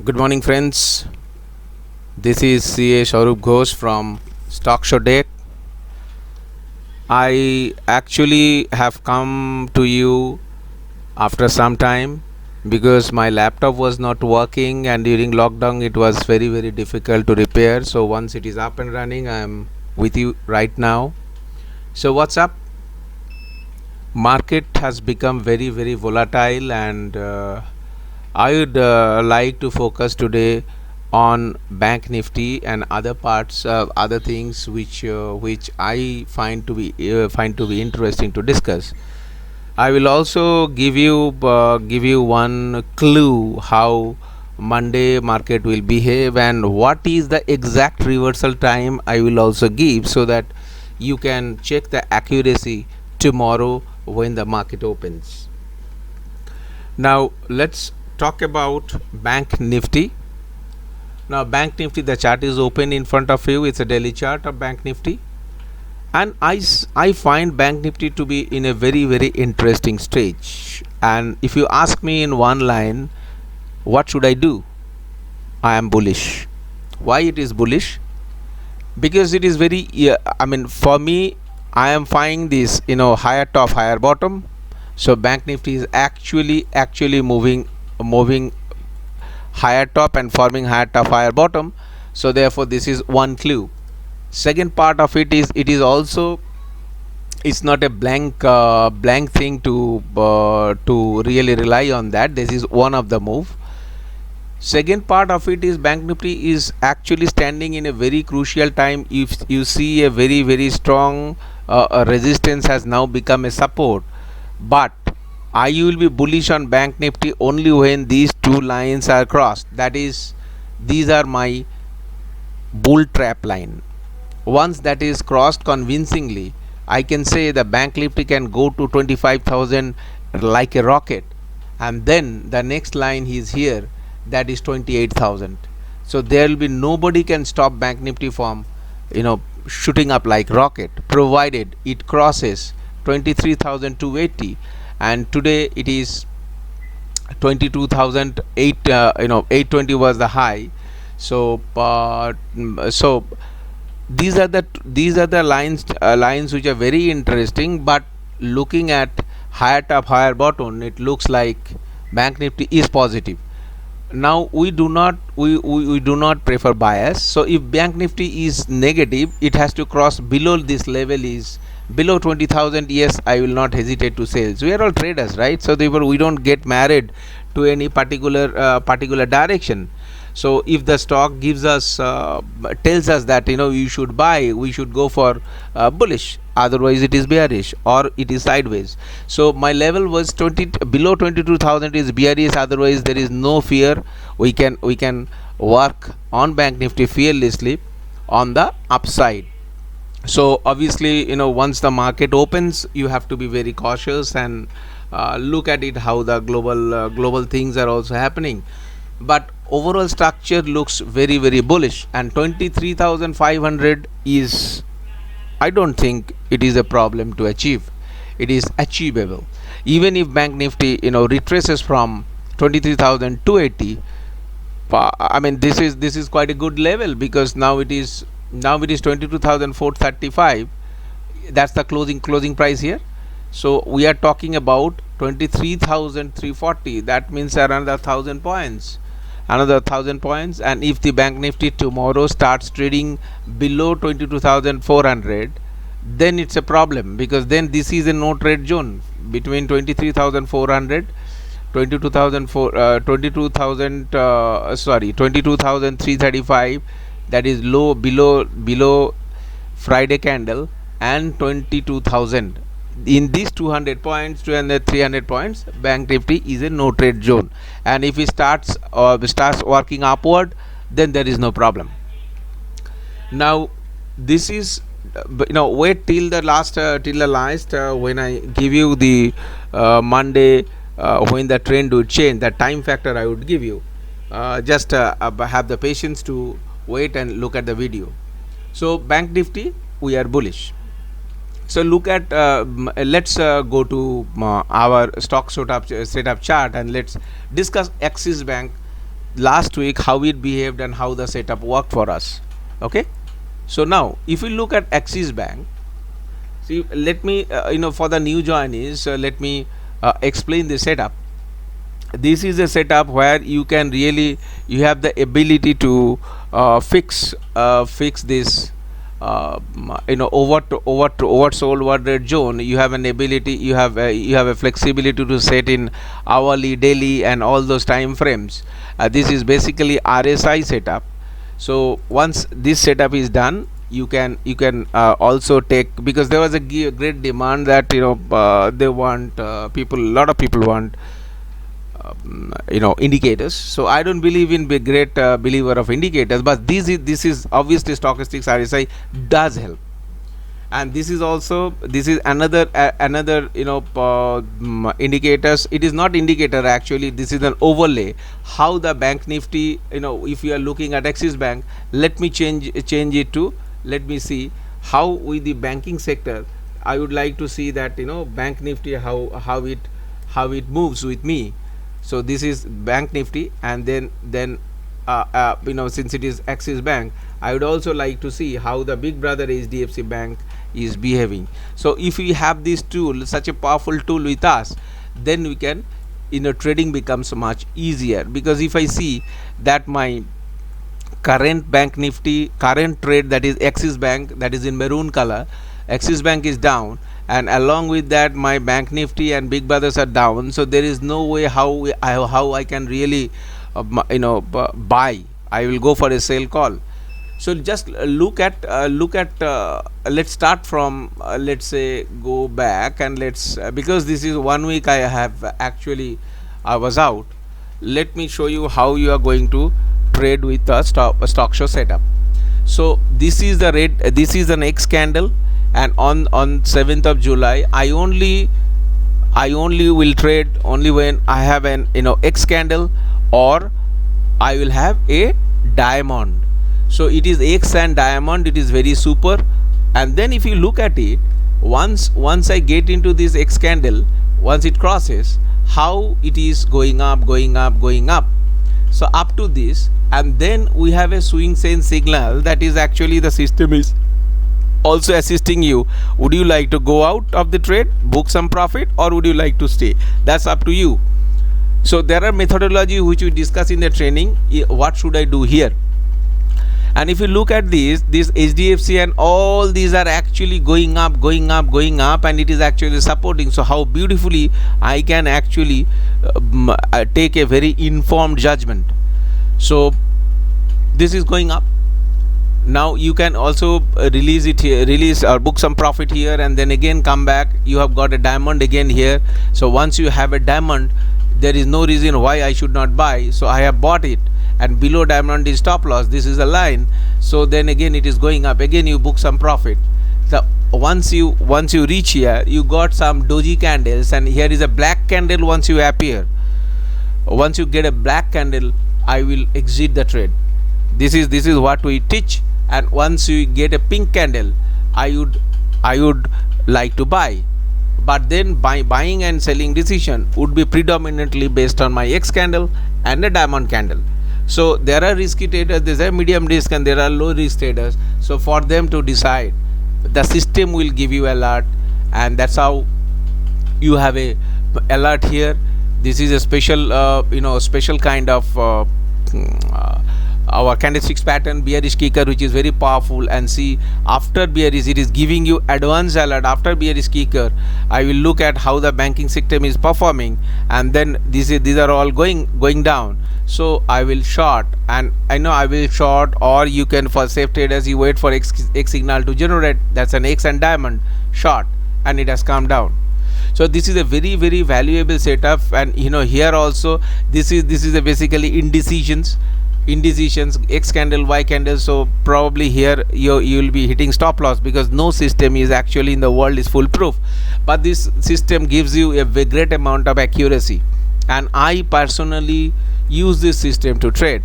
Good morning, friends. This is CA Shaurubh Ghosh from Stock Show Date. I actually have come to you after some time because my laptop was not working, and during lockdown it was very difficult to repair. So once it is up and running, I am with you right now. So what's up? Market has become very volatile, and I would like to focus today on Bank Nifty and other parts, other things which I find to be interesting to discuss. I will also give you one clue how Monday market will behave, and what is the exact reversal time I will also give, so that you can check the accuracy tomorrow when the market opens. Now let's talk about Bank Nifty. Now Bank Nifty, the chart is open in front of you. It's a daily chart of Bank Nifty, and I find Bank Nifty to be in a very interesting stage. And if you ask me in one line, what should I do? I am bullish. Why it is bullish? Because it is very. I mean, for me, I am finding this higher top, higher bottom. So Bank Nifty is actually moving higher top and forming higher top, higher bottom. So therefore this is one clue. Second part of it is also, it's not a blank thing to really rely on. That this is one of the move. Second part of it is Bank Nifty is actually standing in a very crucial time. If you see a very strong resistance has now become a support, but I will be bullish on Bank Nifty only when these two lines are crossed. That is, these are my bull trap line. Once that is crossed convincingly, I can say the Bank Nifty can go to 25,000 like a rocket, and then the next line is here, that is 28,000. So there will be nobody can stop Bank Nifty from shooting up like rocket, provided it crosses 23,280, and today it is 22,008. 820 was the high. So these are the lines which are very interesting. But looking at higher top, higher bottom, it looks like Bank Nifty is positive. Now we do not prefer bias. So if Bank Nifty is negative, it has to cross below this level, is below 20,000. Yes, I will not hesitate to sell. So we are all traders, right? So therefore we don't get married to any particular direction. So if the stock gives us tells us that you should buy, we should go for bullish. Otherwise it is bearish or it is sideways. So my level was below 22,000 is bearish. Otherwise there is no fear. We can work on Bank Nifty fearlessly on the upside. So obviously once the market opens, you have to be very cautious and look at it how the global things are also happening. But overall structure looks very bullish, and 23,500 is, I don't think it is a problem to achieve. It is achievable. Even if Bank Nifty retraces from 23,280, I mean this is quite a good level, because now it is 22,435. That's the closing price here. So we are talking about 23,340. That means another 1,000 points. And if the Bank Nifty tomorrow starts trading below 22,400, then it's a problem, because then this is a no trade zone between 23,400, 22,335, that is low below Friday candle, and 22,000. In these 200 points, 200 300 points, Bank Nifty is a no trade zone, and if it starts working upward, then there is no problem. Now this is wait till the last when I give you the Monday, when the trend would change, the time factor I would give you. Just have the patience to wait and look at the video. So Bank Nifty, we are bullish. So look at let's go to our stock setup chart, and let's discuss Axis Bank last week how it behaved and how the setup worked for us. Okay, so now if we look at Axis Bank, see, let me for the new joinees, let me explain the setup. This is a setup where you can really, you have the ability to fix this oversold word rate zone. You have an ability, you have a flexibility to set in hourly, daily and all those time frames. This is basically RSI setup. So once this setup is done, you can also take, because there was a great demand that they want people, a lot of people want indicators. So I don't believe in be great believer of indicators, but this is obviously stochastics RSI does help. And this is another indicators. It is not indicator actually, this is an overlay how the bank nifty, if you are looking at Axis Bank, let me change it to, let me see how with the banking sector I would like to see that bank nifty how it moves with me. So this is bank nifty, and then since it is Axis Bank, I would also like to see how the big brother HDFC Bank is behaving. So if we have this tool, such a powerful tool with us, then we can trading becomes much easier. Because if I see that my current bank nifty, current trade, that is Axis Bank, that is in maroon color, Axis Bank is down, and along with that my bank nifty and big brothers are down. So there is no way how I can really buy. I will go for a sell call. So just look at let's start from let's say go back, and let's because this is 1 week I have actually I was out. Let me show you how you are going to trade with a stock show setup. So this is the red, this is an X candle, and on 7th of July I only will trade only when I have an X candle, or I will have a diamond. So it is X and diamond, it is very super. And then if you look at it, once I get into this X candle, once it crosses, how it is going up. So up to this, and then we have a swing sense signal, that is actually the system is also assisting you. Would you like to go out of the trade, book some profit, or would you like to stay? That's up to you. So there are methodology which we discuss in the training. What should I do here? And if you look at this HDFC and all these are actually going up, and it is actually supporting. So how beautifully I can actually take a very informed judgment. So this is going up. Now you can also release or book some profit here, and then again come back. You have got a diamond again here. So once you have a diamond, there is no reason why I should not buy. So I have bought it, and below diamond is stop loss. This is a line. So then again it is going up. Again you book some profit. So once you reach here, you got some doji candles, and here is a black candle. Once you appear, once you get a black candle, I will exit the trade. This is what we teach. And once you get a pink candle, I would like to buy. But then buying and selling decision would be predominantly based on my X candle and a diamond candle. So there are risky traders, there are medium risk, and there are low risk traders. So for them to decide, the system will give you alert, and that's how you have a alert here. This is a special special kind of our candlesticks pattern, bearish kicker, which is very powerful. And see, after bearish it is giving you advanced alert. After bearish kicker, I will look at how the banking system is performing, and then these are all going down. So I will short, and I know I will short, or you can, for safe traders, you wait for X signal to generate. That's an X and diamond short, and it has come down. So this is a very, very valuable setup. And here also this is a basically indecisions, X candle, Y candle. So probably here you will be hitting stop loss, because no system is actually in the world is foolproof, but this system gives you a great amount of accuracy, and I personally use this system to trade.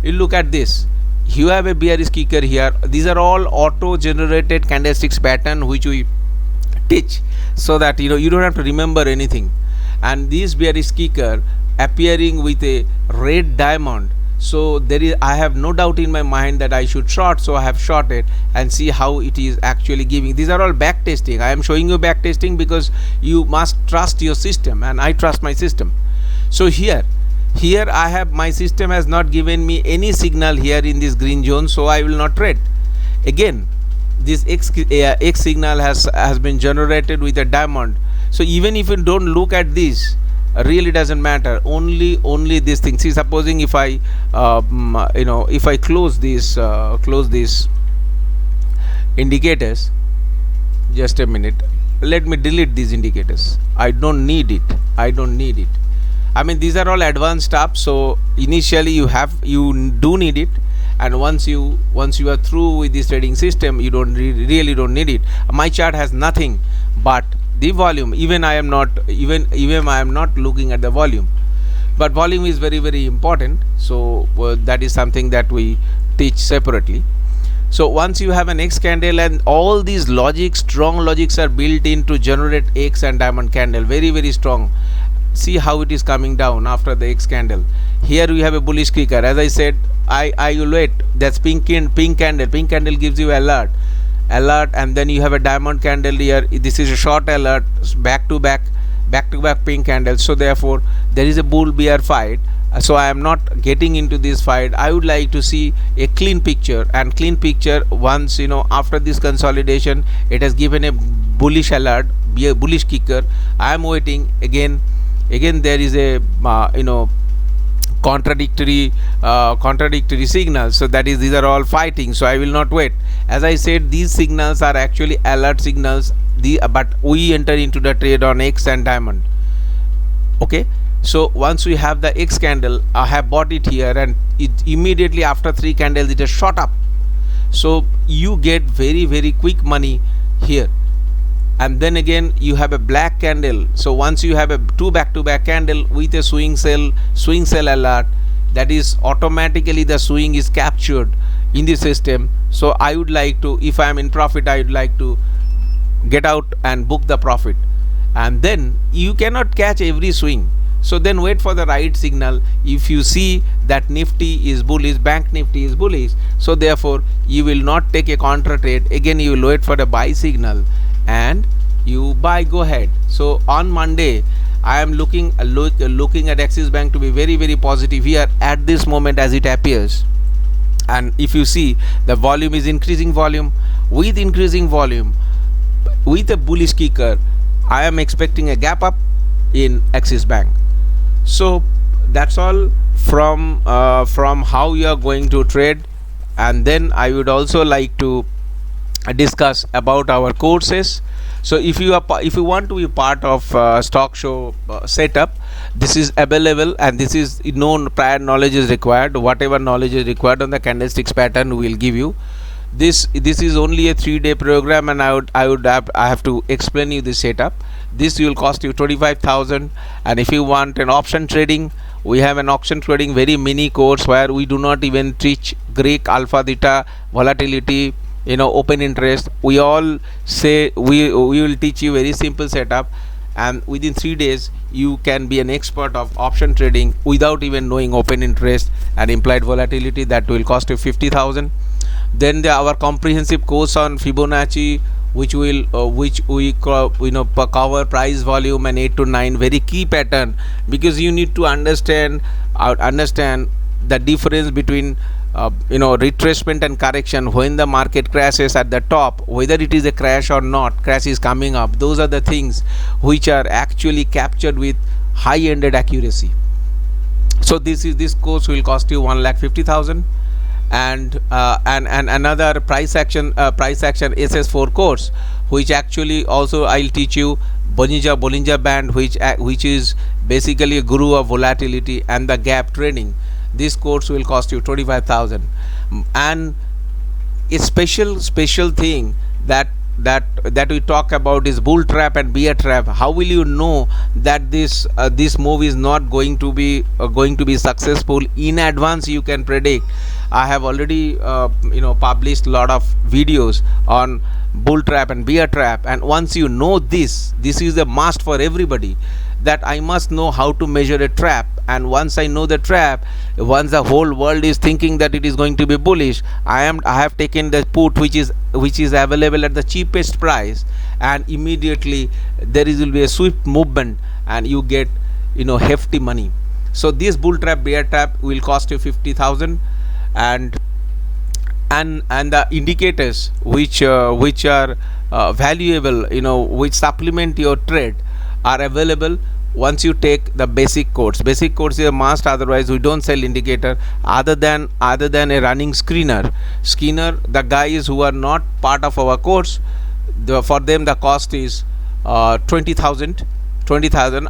You look at this, you have a bearish kicker here. These are all auto generated candlesticks pattern which we teach, so that you don't have to remember anything. And this bearish kicker appearing with a red diamond, So there is, I have no doubt in my mind that I should short, so I have shorted and see how it is actually giving. These are all back testing. I am showing you back testing because you must trust your system, and I trust my system. So here I have, my system has not given me any signal here in this green zone, so I will not trade. Again, this X signal has been generated with a diamond. So even if you don't look at this, really doesn't matter. Only this thing. See, supposing if I if I close these indicators, just a minute, let me delete these indicators. I don't need it. I mean, these are all advanced stuff, so initially you do need it, and once you are through with this trading system, you really don't need it. My chart has nothing but the volume. Even I am not looking at the volume, but volume is very, very important. So that is something that we teach separately. So once you have an X candle, and all these strong logics are built in to generate X and diamond candle, very, very strong. See how it is coming down after the X candle. Here we have a bullish kicker. As I said, I will wait. That's pink candle. Pink candle gives you alert, and then you have a diamond candle here. This is a short alert, back to back pink candle. So therefore there is a bull bear fight. So I am not getting into this fight. I would like to see a clean picture, and clean picture once after this consolidation, it has given a bullish alert, be a bullish kicker. I am waiting. Again there is a contradictory signals. So that is, these are all fighting, so I will not wait. As I said, these signals are actually alert signals, but we enter into the trade on X and diamond. Okay, so once we have the X candle, I have bought it here, and it immediately after 3 candles it has shot up. So you get very, very quick money here. And then again you have a black candle. So once you have a 2 back-to-back candle with a swing sell alert, that is automatically the swing is captured in the system. So I would like to, if I am in profit, I would like to get out and book the profit. And then you cannot catch every swing, so then wait for the right signal. If you see that Nifty is bullish, Bank Nifty is bullish, so therefore you will not take a contra trade. Again you will wait for the buy signal and you buy, go ahead. So on Monday I am looking at Axis Bank to be very, very positive here at this moment as it appears. And if you see, the volume is increasing volume. With increasing volume, with a bullish kicker, I am expecting a gap up in Axis Bank. So that's all from how you are going to trade. And then I would also like to discuss about our courses. So if you want to be part of stock show setup, this is available, and this is no prior knowledge is required. Whatever knowledge is required on the candlesticks pattern we will give you. This is only a 3-day program, and I have to explain you the setup. This will cost you 25,000. And if you want an option trading, we have an option trading very mini course where we do not even teach Greek, alpha, theta, volatility, open interest. We all say we will teach you very simple setup, and within 3 days you can be an expert of option trading without even knowing open interest and implied volatility. That will cost you 50,000. Then our comprehensive course on Fibonacci, which we cover price, volume, and 8 to 9 very key pattern, because you need to understand the difference between retracement and correction. When the market crashes at the top, whether it is a crash or not, crash is coming up, those are the things which are actually captured with high-ended accuracy. So this course will cost you 1,50,000. And another price action SS4 course, which actually also I'll teach you Bollinger Band, which is basically a guru of volatility and the gap trading. This course will cost you 25,000. And a special thing that we talk about is bull trap and bear trap. How will you know that this move is not going to be successful? In advance you can predict. I have already published a lot of videos on bull trap and bear trap, and once you know this is a must for everybody. that I must know how to measure a trap, and once I know the trap, once the whole world is thinking that it is going to be bullish, I have taken the put which is available at the cheapest price, and immediately there will be a swift movement and you get hefty money. So this bull trap, bear trap will cost you 50,000, and the indicators which are valuable, which supplement your trade, are available once you take the basic course. Basic course is a must, otherwise we don't sell indicator other than a running screener. The guys who are not part of our course, for them the cost is 20,000.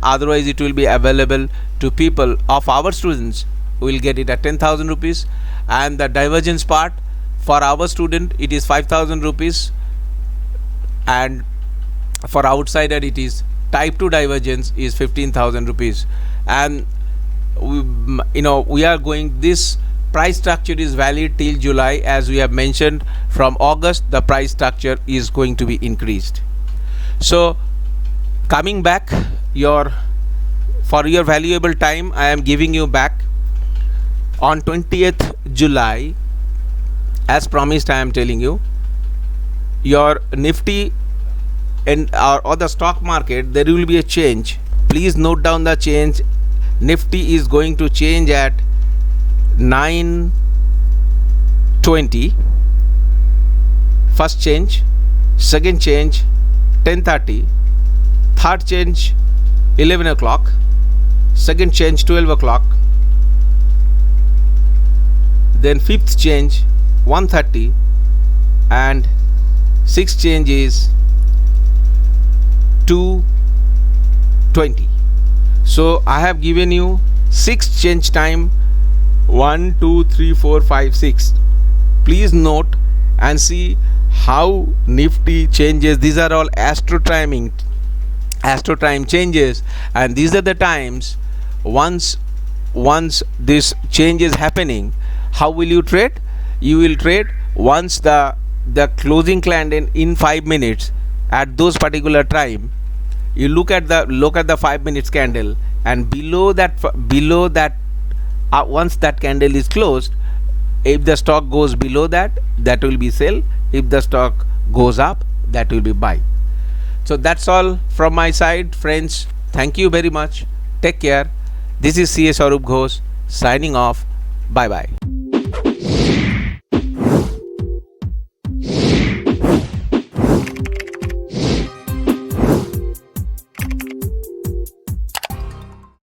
Otherwise it will be available to people of our students who will get it at 10,000 rupees, and the divergence part for our student it is 5,000 rupees, and for outsider it is type 2 divergence is 15,000 rupees. And we are going, this price structure is valid till July, as we have mentioned. From August the price structure is going to be increased. So coming back, for your valuable time, I am giving you back on 20th July, as promised. I am telling you, your Nifty and or the stock market, there will be a change. Please note down the change. Nifty is going to change at 9:20. First change, second change 10:30, third change 11 o'clock, second change 12 o'clock, then fifth change 1:30, and sixth change is 2:20. So I have given you 6 change time, 1 2 3 4 5 6. Please note and see how Nifty changes. These are all astro time changes, and these are the times. Once this change is happening, how will you trade? You will trade once the closing candle in 5 minutes at those particular time. You look at the 5 minutes candle, and below that once that candle is closed, if the stock goes below that will be sell. If the stock goes up, that will be buy. So that's all from my side, friends. Thank you very much. Take care. This is CA Swarup Ghosh signing off. Bye bye.